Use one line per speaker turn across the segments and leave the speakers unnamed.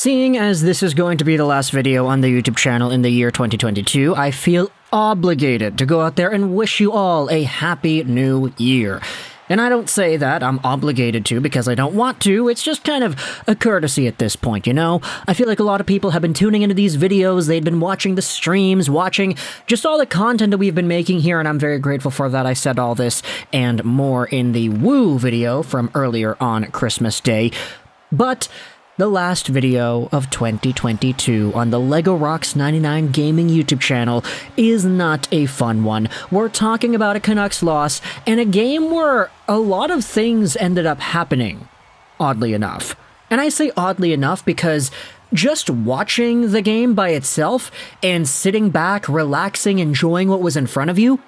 Seeing as this is going to be the last video on the YouTube channel in the year 2022, I feel obligated to go out there and wish you all a happy new year. And I don't say that I'm obligated to because I don't want to, it's just kind of a courtesy at this point, you know? I feel like a lot of people have been tuning into these videos, they've been watching the streams, watching just all the content that we've been making here, and I'm very grateful for that. I said all this and more in the Woo video from earlier on Christmas Day. But the last video of 2022 on the LEGO Rocks 99 Gaming YouTube channel is not a fun one. We're talking about a Canucks loss and a game where a lot of things ended up happening, oddly enough. And I say oddly enough because just watching the game by itself and sitting back, relaxing, enjoying what was in front of you,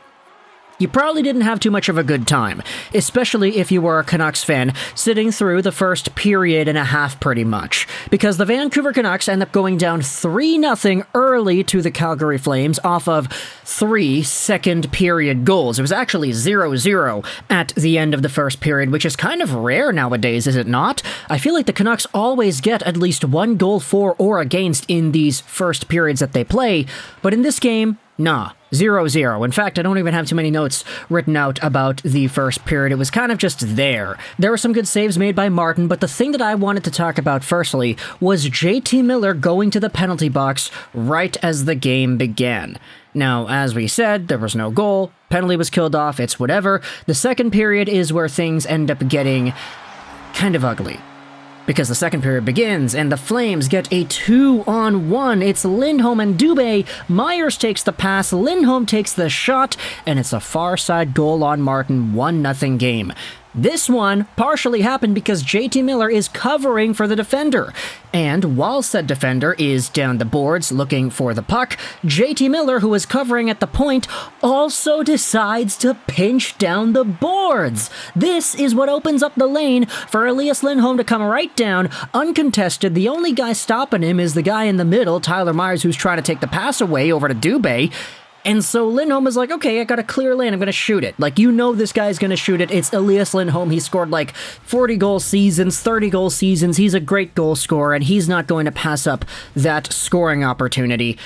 you probably didn't have too much of a good time, especially if you were a Canucks fan sitting through the first period and a half pretty much, because the Vancouver Canucks end up going down 3-0 early to the Calgary Flames off of 3 second period goals. It was actually 0-0 at the end of the first period, which is kind of rare nowadays, is it not? I feel like the Canucks always get at least one goal for or against in these first periods that they play, but in this game, nah. 0-0. In fact, I don't even have too many notes written out about the first period. It was kind of just there. There were some good saves made by Martin, but the thing that I wanted to talk about firstly was JT Miller going to the penalty box right as the game began. Now, as we said, there was no goal, penalty was killed off, it's whatever. The second period is where things end up getting kind of ugly, because the second period begins, and the Flames get a 2-on-1. It's Lindholm and Dubé. Myers takes the pass, Lindholm takes the shot, and it's a far side goal on Martin, 1-0 game. This one partially happened because JT Miller is covering for the defender. And while said defender is down the boards looking for the puck, JT Miller, who is covering at the point, also decides to pinch down the boards. This is what opens up the lane for Elias Lindholm to come right down, uncontested. The only guy stopping him is the guy in the middle, Tyler Myers, who's trying to take the pass away over to Dubé. And so Lindholm is like, okay, I got a clear lane, I'm going to shoot it. Like, you know this guy's going to shoot it. It's Elias Lindholm. He scored like 40-goal seasons, 30-goal seasons. He's a great goal scorer, and he's not going to pass up that scoring opportunity.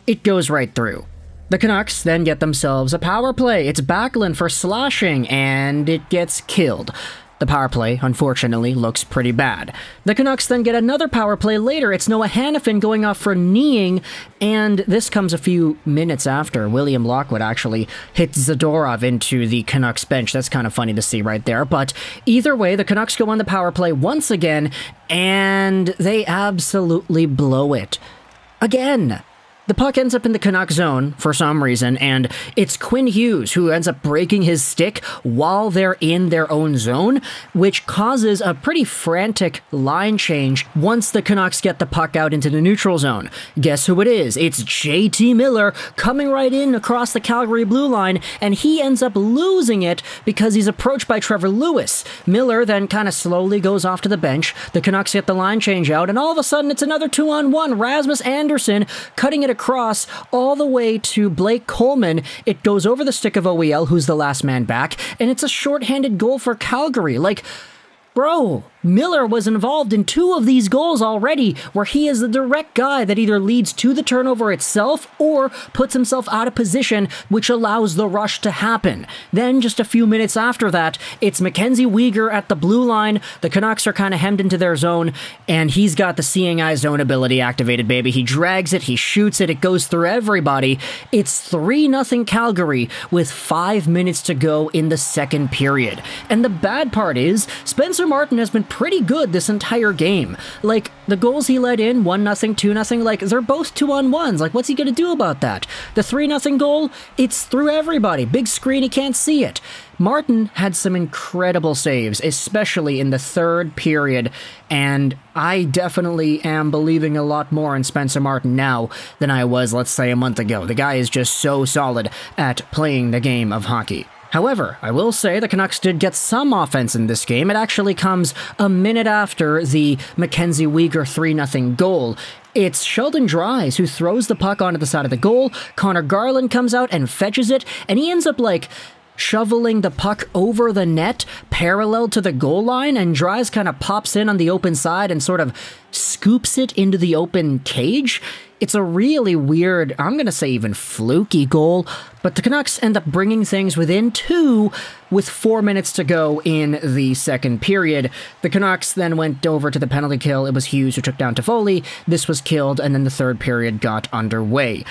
It goes right through. The Canucks then get themselves a power play. It's Backlund for slashing, and it gets killed. The power play, unfortunately, looks pretty bad. The Canucks then get another power play later. It's Noah Hanifin going off for kneeing, and this comes a few minutes after. William Lockwood actually hits Zadorov into the Canucks bench. That's kind of funny to see right there. But either way, the Canucks go on the power play once again, and they absolutely blow it. Again. The puck ends up in the Canuck zone for some reason, and it's Quinn Hughes who ends up breaking his stick while they're in their own zone, which causes a pretty frantic line change once the Canucks get the puck out into the neutral zone. Guess who it is? It's JT Miller coming right in across the Calgary blue line, and he ends up losing it because he's approached by Trevor Lewis. Miller then kind of slowly goes off to the bench. The Canucks get the line change out, and all of a sudden it's another 2-on-1. Rasmus Andersson cutting it across all the way to Blake Coleman. It goes over the stick of OEL, who's the last man back, and it's a shorthanded goal for Calgary. Like, bro, Miller was involved in 2 of these goals already, where he is the direct guy that either leads to the turnover itself or puts himself out of position, which allows the rush to happen. Then, just a few minutes after that, it's MacKenzie Weegar at the blue line. The Canucks are kind of hemmed into their zone, and he's got the seeing eye zone ability activated, baby. He drags it, he shoots it, it goes through everybody. It's 3-0 Calgary with 5 minutes to go in the second period. And the bad part is, Spencer Martin has been pretty good this entire game. Like, the goals he let in, 1-0, 2-0, like, they're both 2-on-1s. Like, what's he gonna do about that? The 3-0 goal, it's through everybody. Big screen, he can't see it. Martin had some incredible saves, especially in the third period, and I definitely am believing a lot more in Spencer Martin now than I was, let's say, a month ago. The guy is just so solid at playing the game of hockey. However, I will say the Canucks did get some offense in this game. It actually comes a minute after the MacKenzie Weegar 3-0 goal. It's Sheldon Dries who throws the puck onto the side of the goal. Connor Garland comes out and fetches it, and he ends up, like, shoveling the puck over the net parallel to the goal line, and Dries kind of pops in on the open side and sort of scoops it into the open cage. It's a really weird, I'm going to say even fluky goal, but the Canucks end up bringing things within 2 with 4 minutes to go in the second period. The Canucks then went over to the penalty kill. It was Hughes who took down Toffoli. This was killed, and then the third period got underway.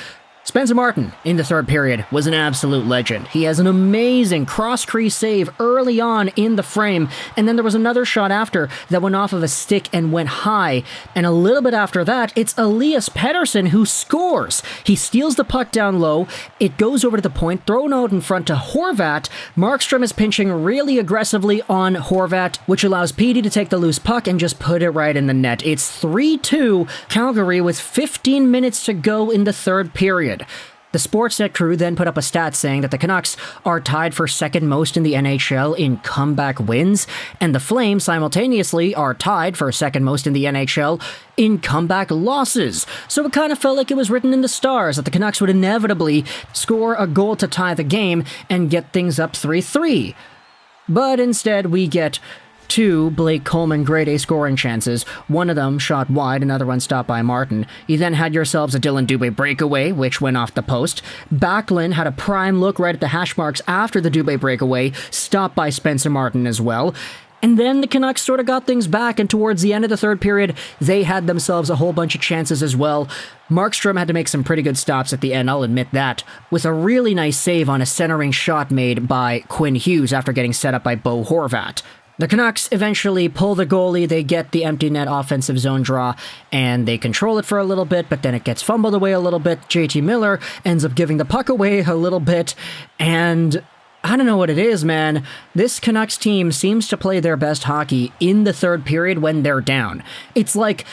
Spencer Martin, in the third period, was an absolute legend. He has an amazing cross-crease save early on in the frame, and then there was another shot after that went off of a stick and went high, and a little bit after that, it's Elias Pettersson who scores. He steals the puck down low, it goes over to the point, thrown out in front to Horvat. Markstrom is pinching really aggressively on Horvat, which allows Petey to take the loose puck and just put it right in the net. It's 3-2 Calgary with 15 minutes to go in the third period. The Sportsnet crew then put up a stat saying that the Canucks are tied for second most in the NHL in comeback wins, and the Flames simultaneously are tied for second most in the NHL in comeback losses. So it kind of felt like it was written in the stars that the Canucks would inevitably score a goal to tie the game and get things up 3-3. But instead we get 2 Blake Coleman grade A scoring chances, one of them shot wide, another one stopped by Martin. You then had yourselves a Dylan Dubé breakaway, which went off the post. Backlund had a prime look right at the hash marks after the Dubé breakaway, stopped by Spencer Martin as well. And then the Canucks sort of got things back, and towards the end of the third period, they had themselves a whole bunch of chances as well. Markstrom had to make some pretty good stops at the end, I'll admit that, with a really nice save on a centering shot made by Quinn Hughes after getting set up by Bo Horvat. The Canucks eventually pull the goalie, they get the empty net offensive zone draw, and they control it for a little bit, but then it gets fumbled away a little bit. JT Miller ends up giving the puck away a little bit, and I don't know what it is, man. This Canucks team seems to play their best hockey in the third period when they're down. It's like,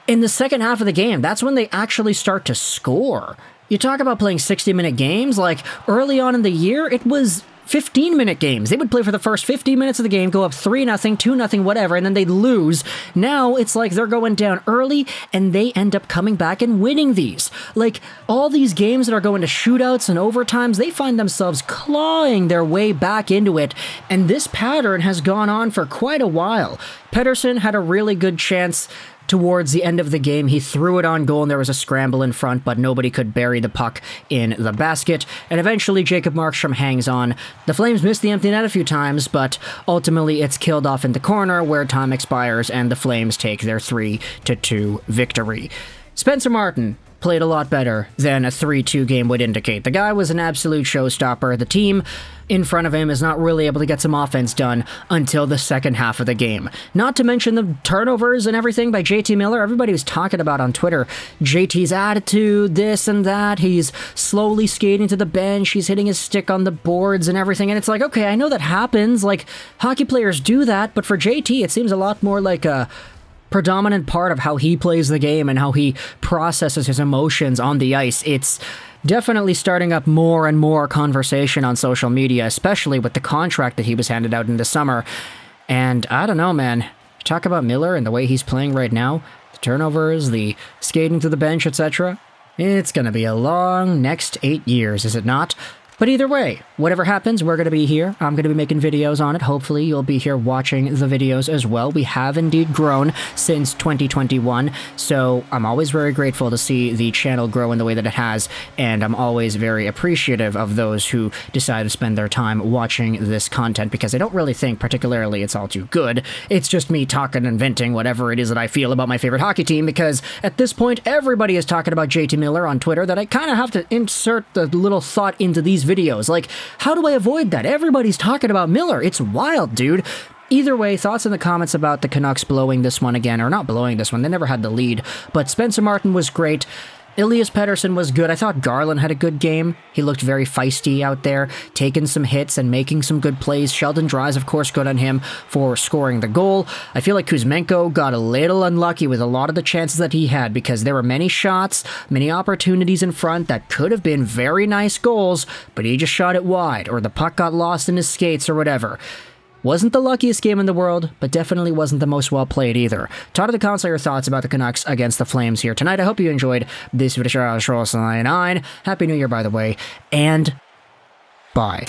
in the second half of the game, that's when they actually start to score. You talk about playing 60-minute games, like, early on in the year, it was 15-minute games. They would play for the first 15 minutes of the game, go up 3-0, 2-0, whatever, and then they'd lose. Now it's like they're going down early, and they end up coming back and winning these. Like, all these games that are going to shootouts and overtimes, they find themselves clawing their way back into it, and this pattern has gone on for quite a while. Pettersson had a really good chance towards the end of the game. He threw it on goal and there was a scramble in front, but nobody could bury the puck in the basket. And eventually Jacob Markstrom hangs on. The Flames missed the empty net a few times, but ultimately it's killed off in the corner where time expires and the Flames take their 3-2 victory. Spencer Martin played a lot better than a 3-2 game would indicate. The guy was an absolute showstopper. The team in front of him is not really able to get some offense done until the second half of the game. Not to mention the turnovers and everything by JT Miller. Everybody was talking about on Twitter JT's attitude, this and that. He's slowly skating to the bench. He's hitting his stick on the boards and everything. And it's like, okay, I know that happens. Like, hockey players do that. But for JT, it seems a lot more like a predominant part of how he plays the game and how he processes his emotions on the ice. It's definitely starting up more and more conversation on social media, especially with the contract that he was handed out in the summer. And I don't know, man. Talk about Miller and the way he's playing right now, the turnovers, the skating to the bench, etc. It's going to be a long next 8 years, is it not? But either way, whatever happens, we're going to be here. I'm going to be making videos on it. Hopefully, you'll be here watching the videos as well. We have indeed grown since 2021, so I'm always very grateful to see the channel grow in the way that it has, and I'm always very appreciative of those who decide to spend their time watching this content, because I don't really think particularly it's all too good. It's just me talking and venting whatever it is that I feel about my favorite hockey team, because at this point, everybody is talking about JT Miller on Twitter, that I kind of have to insert the little thought into these videos. Like, how do I avoid that? Everybody's talking about Miller. It's wild, dude. Either way, thoughts in the comments about the Canucks blowing this one again, or not blowing this one. They never had the lead, but Spencer Martin was great. Elias Pettersson was good. I thought Garland had a good game. He looked very feisty out there, taking some hits and making some good plays. Sheldon Dries, of course, good on him for scoring the goal. I feel like Kuzmenko got a little unlucky with a lot of the chances that he had, because there were many shots, many opportunities in front that could have been very nice goals, but he just shot it wide, or the puck got lost in his skates or whatever. Wasn't the luckiest game in the world, but definitely wasn't the most well played either. Talk to the comments your thoughts about the Canucks against the Flames here tonight. I hope you enjoyed this video. Happy New Year, by the way, and bye.